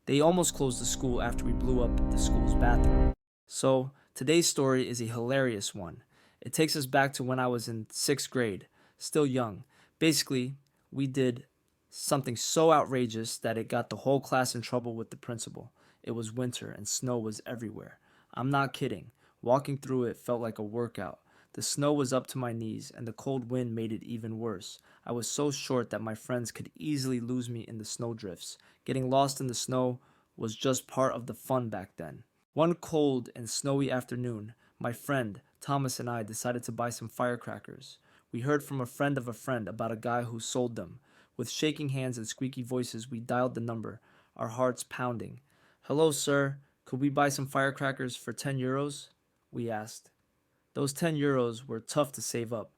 They almost closed the school after we blew up the school's bathroom. So, today's story is a hilarious one. It takes us back to when I was in 6th grade, still young. Basically, we did something so outrageous that it got the whole class in trouble with the principal. It was winter and snow was everywhere. I'm not kidding. Walking through it felt like a workout. The snow was up to my knees, and the cold wind made it even worse. I was so short that my friends could easily lose me in the snowdrifts. Getting lost in the snow was just part of the fun back then. One cold and snowy afternoon, my friend Thomas and I decided to buy some firecrackers. We heard from a friend of a friend about a guy who sold them. With shaking hands and squeaky voices, we dialed the number, our hearts pounding. "Hello, sir. Could we buy some firecrackers for 10 euros?" we asked. Those 10 euros were tough to save up,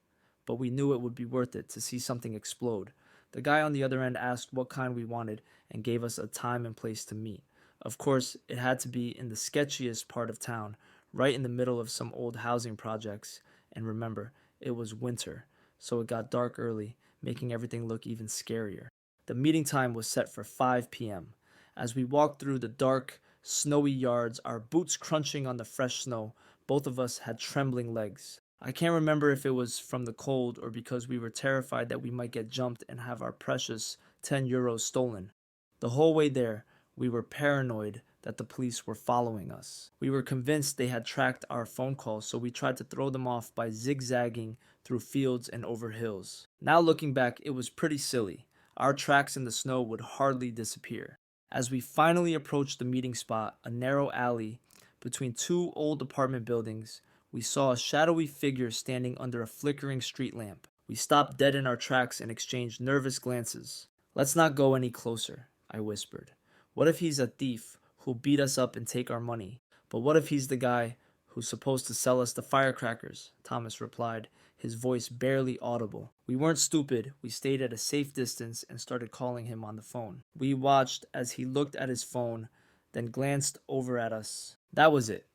but we knew it would be worth it to see something explode. The guy on the other end asked what kind we wanted and gave us a time and place to meet. Of course, it had to be in the sketchiest part of town, right in the middle of some old housing projects. And remember, it was winter, so it got dark early, making everything look even scarier. The meeting time was set for 5 p.m. As we walked through the dark, snowy yards, our boots crunching on the fresh snow, both of us had trembling legs. I can't remember if it was from the cold or because we were terrified that we might get jumped and have our precious 10 euros stolen. The whole way there, we were paranoid that the police were following us. We were convinced they had tracked our phone calls, so we tried to throw them off by zigzagging through fields and over hills. Now looking back, it was pretty silly. Our tracks in the snow would hardly disappear. As we finally approached the meeting spot, a narrow alley between two old apartment buildings, we saw a shadowy figure standing under a flickering street lamp. We stopped dead in our tracks and exchanged nervous glances. "Let's not go any closer," I whispered. "What if he's a thief who'll beat us up and take our money?" "But what if he's the guy who's supposed to sell us the firecrackers?" Thomas replied, his voice barely audible. We weren't stupid. We stayed at a safe distance and started calling him on the phone. We watched as he looked at his phone, then glanced over at us. That was it.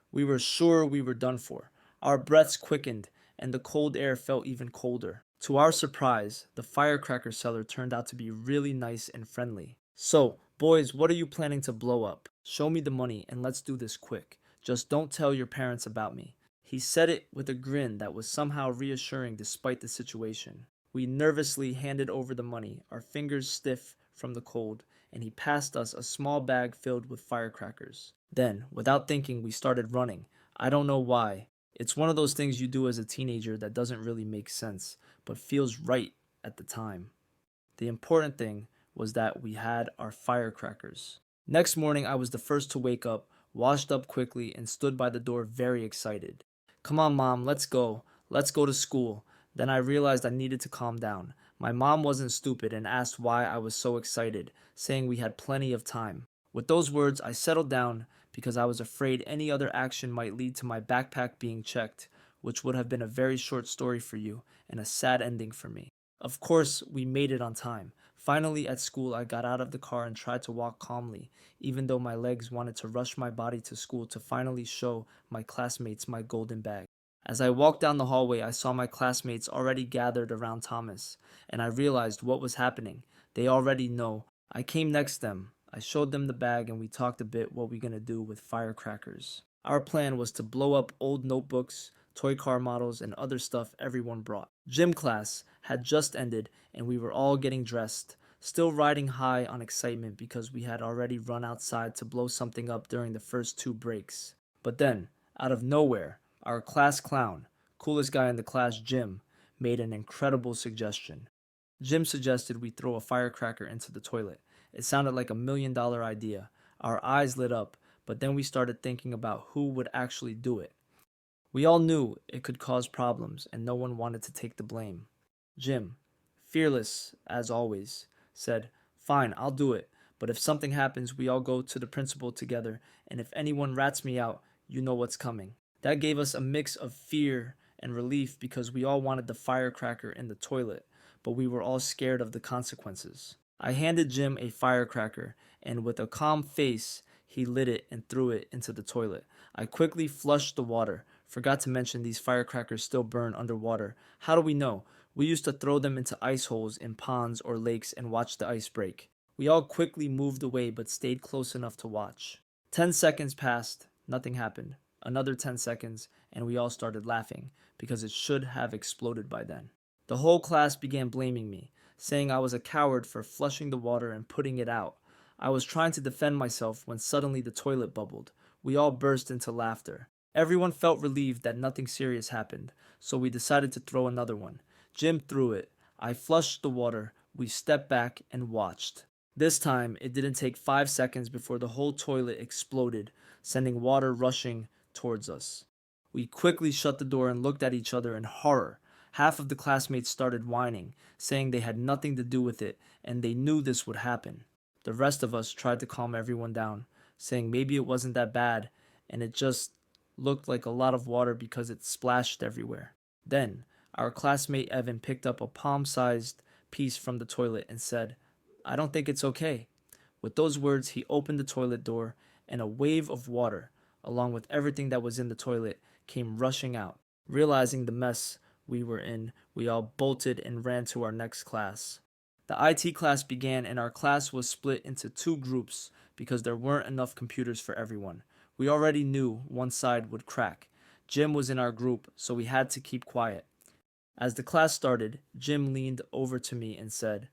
We were sure we were done for. Our breaths quickened, and the cold air felt even colder. To our surprise, the firecracker seller turned out to be really nice and friendly. "So, boys, what are you planning to blow up? Show me the money and let's do this quick. Just don't tell your parents about me." He said it with a grin that was somehow reassuring despite the situation. We nervously handed over the money, our fingers stiff from the cold, and he passed us a small bag filled with firecrackers. Then, without thinking, we started running. I don't know why. It's one of those things you do as a teenager that doesn't really make sense, but feels right at the time. The important thing was that we had our firecrackers. Next morning, I was the first to wake up, washed up quickly, and stood by the door very excited. "Come on, Mom, let's go. Let's go to school." Then I realized I needed to calm down. My mom wasn't stupid and asked why I was so excited, saying we had plenty of time. With those words, I settled down because I was afraid any other action might lead to my backpack being checked, which would have been a very short story for you and a sad ending for me. Of course, we made it on time. Finally, at school, I got out of the car and tried to walk calmly, even though my legs wanted to rush my body to school to finally show my classmates my golden bag. As I walked down the hallway, I saw my classmates already gathered around Thomas, and I realized what was happening. They already know. I came next to them. I showed them the bag, and we talked a bit what we're gonna do with firecrackers. Our plan was to blow up old notebooks, toy car models, and other stuff everyone brought. Gym class had just ended, and we were all getting dressed, still riding high on excitement because we had already run outside to blow something up during the first 2 breaks. But then, out of nowhere, our class clown, coolest guy in the class, Jim, made an incredible suggestion. Jim suggested we throw a firecracker into the toilet. It sounded like $1 million idea. Our eyes lit up, but then we started thinking about who would actually do it. We all knew it could cause problems, and no one wanted to take the blame. Jim, fearless as always, said, "Fine, I'll do it, but if something happens, we all go to the principal together, and if anyone rats me out, you know what's coming." That gave us a mix of fear and relief because we all wanted the firecracker in the toilet, but we were all scared of the consequences. I handed Jim a firecracker, and with a calm face, he lit it and threw it into the toilet. I quickly flushed the water. Forgot to mention these firecrackers still burn underwater. How do we know? We used to throw them into ice holes in ponds or lakes and watch the ice break. We all quickly moved away but stayed close enough to watch. 10 seconds passed, nothing happened. Another 10 seconds, and we all started laughing because it should have exploded by then. The whole class began blaming me, saying I was a coward for flushing the water and putting it out. I was trying to defend myself when suddenly the toilet bubbled. We all burst into laughter. Everyone felt relieved that nothing serious happened, so we decided to throw another one. Jim threw it. I flushed the water. We stepped back and watched. This time, it didn't take 5 seconds before the whole toilet exploded, sending water rushing towards us. We quickly shut the door and looked at each other in horror. Half of the classmates started whining, saying they had nothing to do with it and they knew this would happen. The rest of us tried to calm everyone down, saying maybe it wasn't that bad and it just looked like a lot of water because it splashed everywhere. Then, our classmate Evan picked up a palm-sized piece from the toilet and said, "I don't think it's okay." With those words, he opened the toilet door and a wave of water, along with everything that was in the toilet, came rushing out. Realizing the mess we were in, we all bolted and ran to our next class. The IT class began and our class was split into two groups because there weren't enough computers for everyone. We already knew one side would crack. Jim was in our group, so we had to keep quiet. As the class started, Jim leaned over to me and said,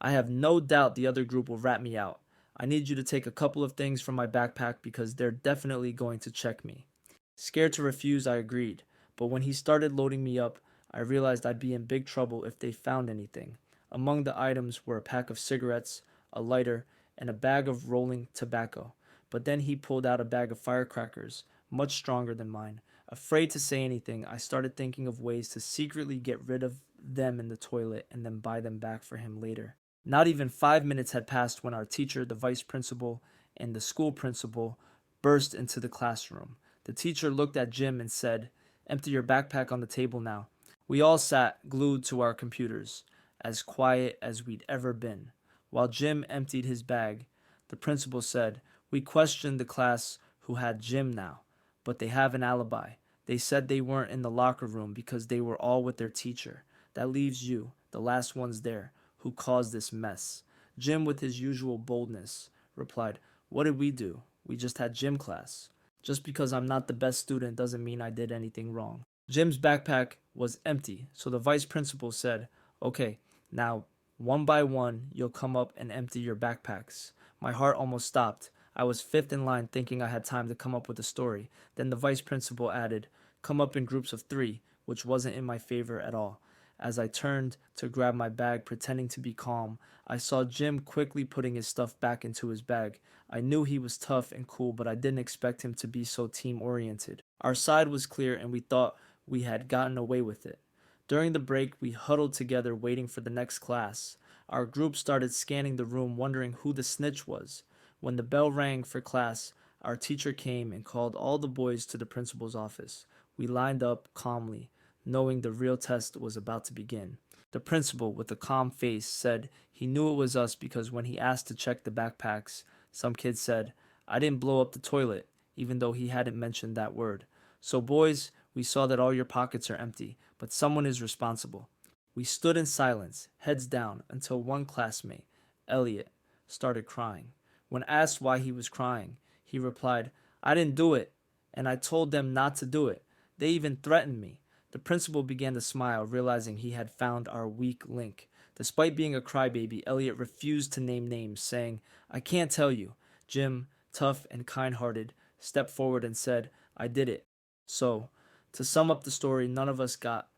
"I have no doubt the other group will rat me out. I need you to take a couple of things from my backpack because they're definitely going to check me." Scared to refuse, I agreed, but when he started loading me up, I realized I'd be in big trouble if they found anything. Among the items were a pack of cigarettes, a lighter, and a bag of rolling tobacco. But then he pulled out a bag of firecrackers, much stronger than mine. Afraid to say anything, I started thinking of ways to secretly get rid of them in the toilet and then buy them back for him later. Not even 5 minutes had passed when our teacher, the vice principal, and the school principal burst into the classroom. The teacher looked at Jim and said, "Empty your backpack on the table now." We all sat, glued to our computers, as quiet as we'd ever been. While Jim emptied his bag, the principal said, "We questioned the class who had Jim now, but they have an alibi. They said they weren't in the locker room because they were all with their teacher. That leaves you, the last ones there, who caused this mess." Jim, with his usual boldness, replied, "What did we do? We just had gym class. Just because I'm not the best student doesn't mean I did anything wrong." Jim's backpack was empty, so the vice principal said, "Okay, now, one by one, you'll come up and empty your backpacks." My heart almost stopped. I was fifth in line thinking I had time to come up with a story. Then the vice principal added, "Come up in groups of 3, which wasn't in my favor at all. As I turned to grab my bag, pretending to be calm, I saw Jim quickly putting his stuff back into his bag. I knew he was tough and cool, but I didn't expect him to be so team-oriented. Our side was clear and we thought we had gotten away with it. During the break, we huddled together waiting for the next class. Our group started scanning the room, wondering who the snitch was. When the bell rang for class, our teacher came and called all the boys to the principal's office. We lined up calmly, knowing the real test was about to begin. The principal, with a calm face, said he knew it was us because when he asked to check the backpacks, some kid said, "I didn't blow up the toilet," even though he hadn't mentioned that word. "So boys, we saw that all your pockets are empty, but someone is responsible." We stood in silence, heads down, until one classmate, Elliot, started crying. When asked why he was crying, he replied, "I didn't do it, and I told them not to do it. They even threatened me." The principal began to smile, realizing he had found our weak link. Despite being a crybaby, Elliot refused to name names, saying, "I can't tell you." Jim, tough and kind-hearted, stepped forward and said, "I did it." So, to sum up the story, none of us got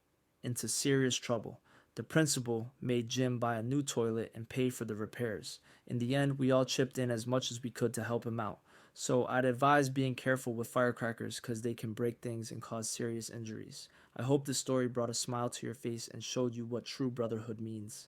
into serious trouble. The principal made Jim buy a new toilet and pay for the repairs. In the end, we all chipped in as much as we could to help him out. So I'd advise being careful with firecrackers because they can break things and cause serious injuries. I hope this story brought a smile to your face and showed you what true brotherhood means.